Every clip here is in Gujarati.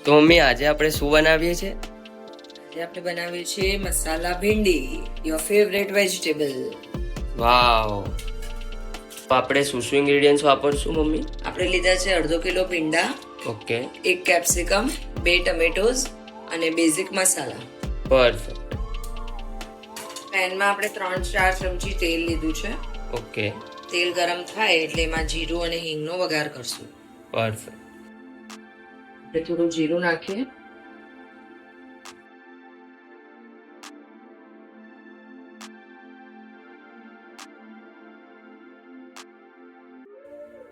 તો મમ્મી આજે આપણે શું બનાવીએ છીએ? આજે આપણે બનાવીએ છીએ મસાલા ભીંડી, યોર ફેવરેટ વેજીટેબલ. વાવ! તો આપણે શું શું ઇન્ગ્રેડિયન્ટ્સ વાપરશું મમ્મી? આપણે લીધા છે અડધો કિલો ભીંડા, ઓકે, 1 કેપ્સિકમ, 2 ટમેટોઝ અને બેઝિક મસાલા. પરફેક્ટ. પેનમાં આપણે 3-4 ચમચી તેલ લીધું છે. ઓકે, તેલ ગરમ થાય એટલે એમાં જીરું અને હિંગનો વઘાર કરશું. પરફેક્ટ. આપણે થોડું જીરું નાખીએ.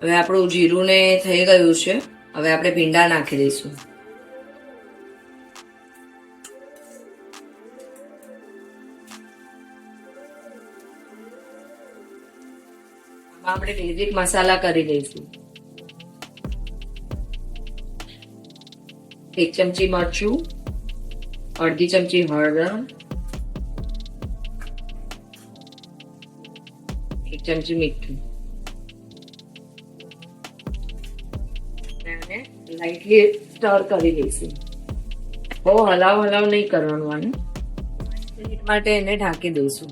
હવે આપણું જીરું ને થઈ ગયું છે. હવે આપણે ભીંડા નાખી દઈશું. આપણે બેઝિક મસાલા કરી દઈશું. 1 ચમચી મરચું, અડધી ચમચી હળદર, 1 ચમચી મીઠું અને લાઈટલી સ્ટર કરી દઈશું. બહુ હલાવ નહીં કરવાનું આને. 5 મિનિટ માટે એને ઢાંકી દઈશું.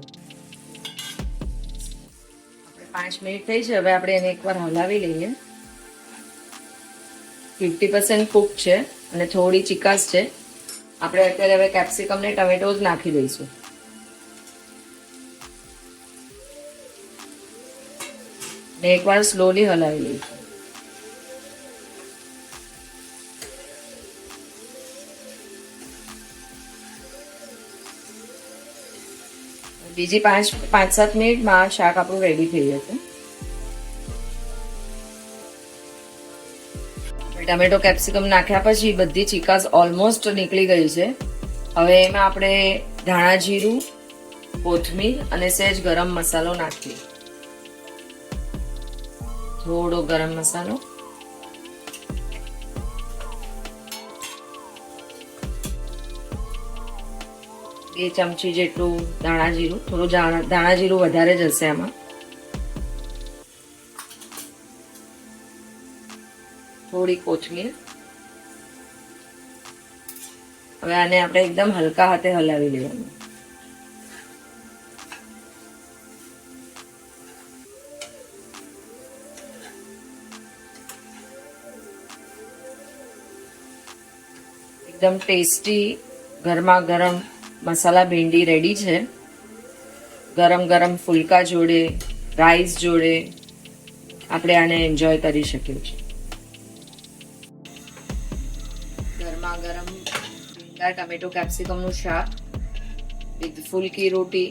5 મિનિટ થઈ છે. હવે આપણે એને એકવાર હલાવી લઈએ. 50% કુક છે અને થોડી ચીકાશ છે. આપણે અત્યારે હવે કેપ્સિકમ ને ટમેટોઝ નાખી દઈશું. ને એકવાર સ્લોલી હલાવી લઈશું. બીજી 5-7 મિનિટમાં શાક આપણું રેડી થઈ જશે. ટમેટો કેપ્સિકમ નાખ્યા પછી બધી ચીકાશ ઓલમોસ્ટ નીકળી ગઈ છે. હવે એમાં આપણે ધાણા જીરું, કોથમીર અને સહેજ ગરમ મસાલો નાખીએ. થોડો ગરમ મસાલો, બે ચમચી જેટલું ધાણા જીરું. થોડું ધાણા જીરું વધારે જશે આમાં. થોડી કોથમીર. હવે આને આપણે એકદમ હલકા હાથે હલાવી લેવાનું. એકદમ ટેસ્ટી ગરમા ગરમ મસાલા ભીંડી રેડી છે. ગરમ ફુલકા જોડે, રાઈસ જોડે આપણે આને એન્જોય કરી શકીએ છીએ. ગરમા ગરમ ભીંડા ટમેટો કેપ્સિકમનું શાક વિથ ફુલકી રોટી